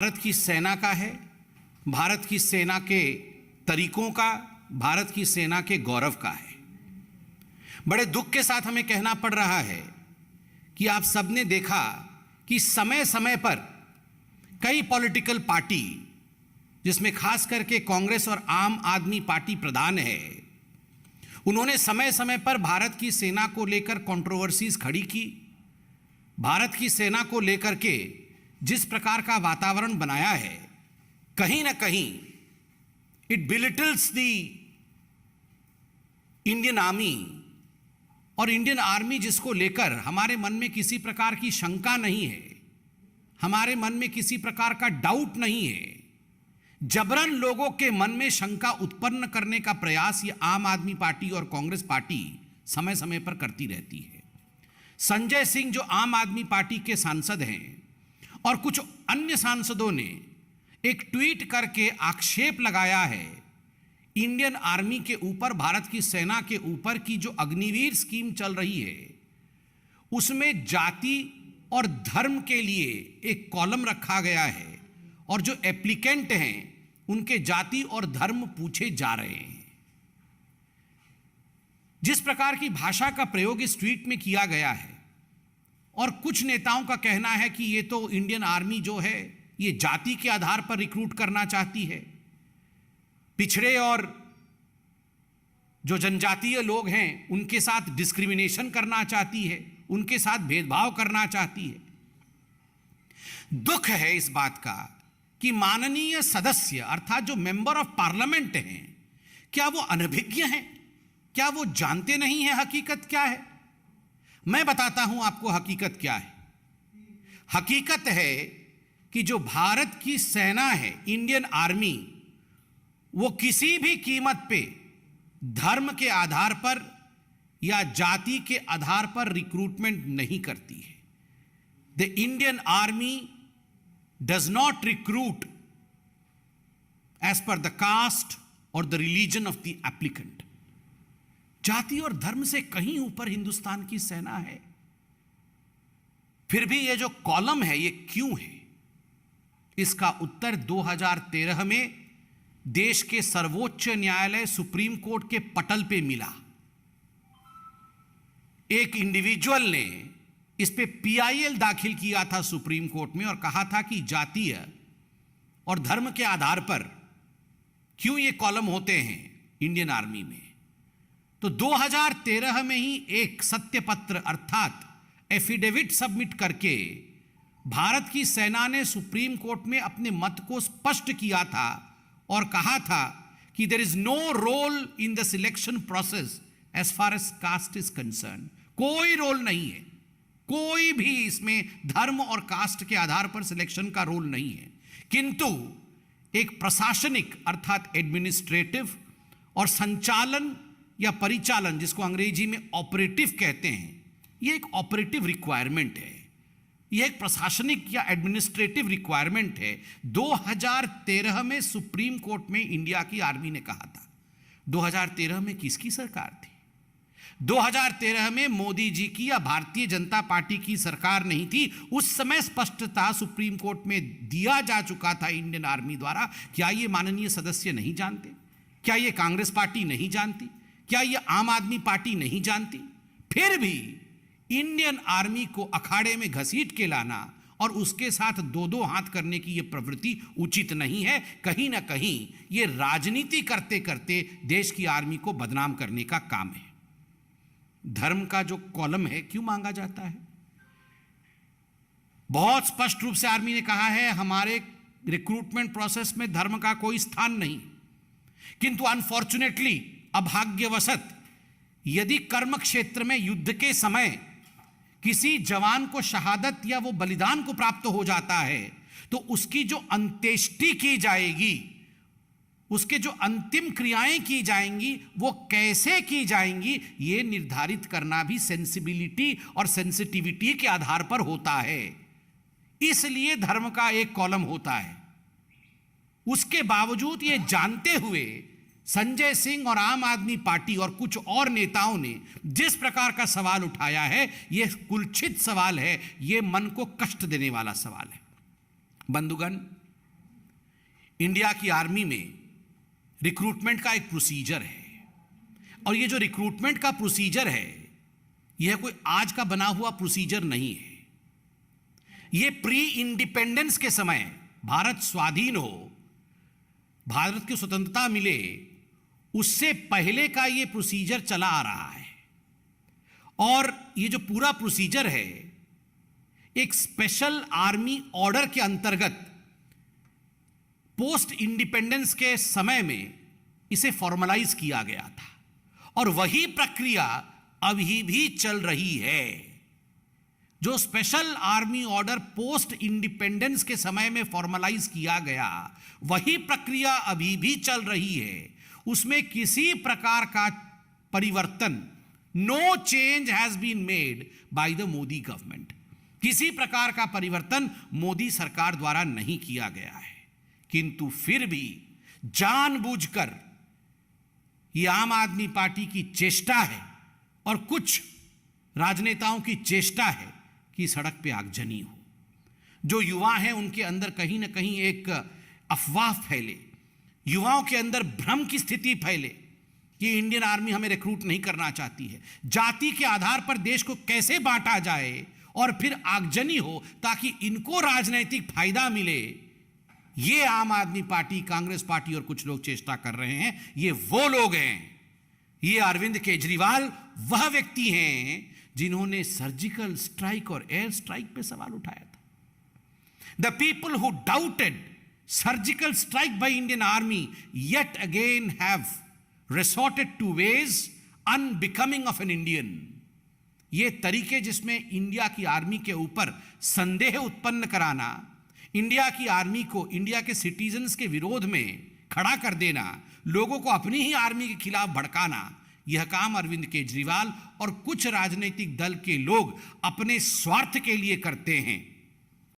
भारत की सेना का है, भारत की सेना के तरीकों का, भारत की सेना के गौरव का है। बड़े दुख के साथ हमें कहना पड़ रहा है कि आप सबने देखा कि समय समय पर कई पॉलिटिकल पार्टी, जिसमें खास करके कांग्रेस और आम आदमी पार्टी प्रधान है, उन्होंने समय समय पर भारत की सेना को लेकर कंट्रोवर्सीज खड़ी की। भारत की सेना को लेकर के जिस प्रकार का वातावरण बनाया है, कहीं ना कहीं इट बिलिटल्स द इंडियन आर्मी। और इंडियन आर्मी जिसको लेकर हमारे मन में किसी प्रकार की शंका नहीं है, हमारे मन में किसी प्रकार का डाउट नहीं है, जबरन लोगों के मन में शंका उत्पन्न करने का प्रयास ये आम आदमी पार्टी और कांग्रेस पार्टी समय समय पर करती रहती है। संजय सिंह जो आम आदमी पार्टी के सांसद हैं और कुछ अन्य सांसदों ने एक ट्वीट करके आक्षेप लगाया है इंडियन आर्मी के ऊपर, भारत की सेना के ऊपर की जो अग्निवीर स्कीम चल रही है, उसमें जाति और धर्म के लिए एक कॉलम रखा गया है और जो एप्लीकेंट हैं उनके जाति और धर्म पूछे जा रहे हैं। जिस प्रकार की भाषा का प्रयोग इस ट्वीट में किया गया है और कुछ नेताओं का कहना है कि ये तो इंडियन आर्मी जो है ये जाति के आधार पर रिक्रूट करना चाहती है, पिछड़े और जो जनजातीय लोग हैं उनके साथ डिस्क्रिमिनेशन करना चाहती है, उनके साथ भेदभाव करना चाहती है। दुख है इस बात का कि माननीय सदस्य अर्थात जो मेंबर ऑफ पार्लियामेंट हैं, क्या वो अनभिज्ञ हैं? क्या वो जानते नहीं हैं हकीकत क्या है? मैं बताता हूं आपको हकीकत क्या है। हकीकत है कि जो भारत की सेना है, इंडियन आर्मी, वो किसी भी कीमत पे धर्म के आधार पर या जाति के आधार पर रिक्रूटमेंट नहीं करती है। The Indian army does not recruit as per the caste और the religion of the applicant. जाति और धर्म से कहीं ऊपर हिंदुस्तान की सेना है। फिर भी ये जो कॉलम है ये क्यों है? इसका उत्तर 2013 में देश के सर्वोच्च न्यायालय सुप्रीम कोर्ट के पटल पे मिला। एक इंडिविजुअल ने इस पे पीआईएल दाखिल किया था सुप्रीम कोर्ट में और कहा था कि जातीय और धर्म के आधार पर क्यों ये कॉलम होते हैं इंडियन आर्मी में। तो 2013 में ही एक सत्यपत्र अर्थात एफिडेविट सबमिट करके भारत की सेना ने सुप्रीम कोर्ट में अपने मत को स्पष्ट किया था और कहा था कि there is no role in the selection process as far as caste is concern. कोई रोल नहीं है, कोई भी इसमें धर्म और कास्ट के आधार पर सिलेक्शन का रोल नहीं है। किंतु एक प्रशासनिक अर्थात एडमिनिस्ट्रेटिव और संचालन या परिचालन, जिसको अंग्रेजी में ऑपरेटिव कहते हैं, यह एक ऑपरेटिव रिक्वायरमेंट है, यह एक प्रशासनिक या एडमिनिस्ट्रेटिव रिक्वायरमेंट है। 2013 में सुप्रीम कोर्ट में इंडिया की आर्मी ने कहा था। 2013 में किसकी सरकार थी? 2013 में मोदी जी की या भारतीय जनता पार्टी की सरकार नहीं थी। उस समय स्पष्टता सुप्रीम कोर्ट में दिया जा चुका था इंडियन आर्मी द्वारा। क्या ये माननीय सदस्य नहीं जानते? क्या ये कांग्रेस पार्टी नहीं जानती? क्या ये आम आदमी पार्टी नहीं जानती? फिर भी इंडियन आर्मी को अखाड़े में घसीट के लाना और उसके साथ दो दो हाथ करने की यह प्रवृत्ति उचित नहीं है। कहीं ना कहीं ये राजनीति करते करते देश की आर्मी को बदनाम करने का काम है। धर्म का जो कॉलम है क्यों मांगा जाता है? बहुत स्पष्ट रूप से आर्मी ने कहा है हमारे रिक्रूटमेंट प्रोसेस में धर्म का कोई स्थान नहीं। किंतु अनफॉर्चुनेटली, अभाग्यवशत, यदि कर्म क्षेत्र में युद्ध के समय किसी जवान को शहादत या वो बलिदान को प्राप्त हो जाता है तो उसकी जो अंत्येष्टि की जाएगी, उसके जो अंतिम क्रियाएं की जाएंगी, वो कैसे की जाएंगी, ये निर्धारित करना भी सेंसिबिलिटी और सेंसिटिविटी के आधार पर होता है। इसलिए धर्म का एक कॉलम होता है। उसके बावजूद ये जानते हुए संजय सिंह और आम आदमी पार्टी और कुछ और नेताओं ने जिस प्रकार का सवाल उठाया है, यह कुलक्षित सवाल है, यह मन को कष्ट देने वाला सवाल है। बंधुगण, इंडिया की आर्मी में रिक्रूटमेंट का एक प्रोसीजर है, और ये जो रिक्रूटमेंट का प्रोसीजर है यह कोई आज का बना हुआ प्रोसीजर नहीं है। यह प्री इंडिपेंडेंस के समय, भारत स्वाधीन हो, भारत की स्वतंत्रता मिले, उससे पहले का यह प्रोसीजर चला आ रहा है। और ये जो पूरा प्रोसीजर है एक स्पेशल आर्मी ऑर्डर के अंतर्गत पोस्ट इंडिपेंडेंस के समय में इसे फॉर्मलाइज किया गया था, और वही प्रक्रिया अभी भी चल रही है। जो special army order post independence के समय में फॉर्मलाइज किया गया, वही प्रक्रिया अभी भी चल रही है। उसमें किसी प्रकार का परिवर्तन, no change has been made by the Modi government, किसी प्रकार का परिवर्तन मोदी सरकार द्वारा नहीं किया गया है। किंतु फिर भी जानबूझकर यह आम आदमी पार्टी की चेष्टा है और कुछ राजनेताओं की चेष्टा है कि सड़क पे आगजनी हो। जो युवा हैं उनके अंदर कहीं ना कहीं एक अफवाह फैले, युवाओं के अंदर भ्रम की स्थिति फैले कि इंडियन आर्मी हमें रिक्रूट नहीं करना चाहती है। जाति के आधार पर देश को कैसे बांटा जाए और फिर आगजनी हो ताकि इनको राजनीतिक फायदा मिले, ये आम आदमी पार्टी, कांग्रेस पार्टी और कुछ लोग चेष्टा कर रहे हैं। ये वो लोग हैं, ये अरविंद केजरीवाल वह व्यक्ति हैं जिन्होंने सर्जिकल स्ट्राइक और एयर स्ट्राइक पे सवाल उठाया था। The people who doubted surgical strike by Indian army yet again have resorted to ways unbecoming of an Indian. ये तरीके जिसमें इंडिया की आर्मी के ऊपर संदेह उत्पन्न कराना, इंडिया की आर्मी को इंडिया के सिटीजन्स के विरोध में खड़ा कर देना, लोगों को अपनी ही आर्मी के खिलाफ भड़काना, यह काम अरविंद केजरीवाल और कुछ राजनीतिक दल के लोग अपने स्वार्थ के लिए करते हैं।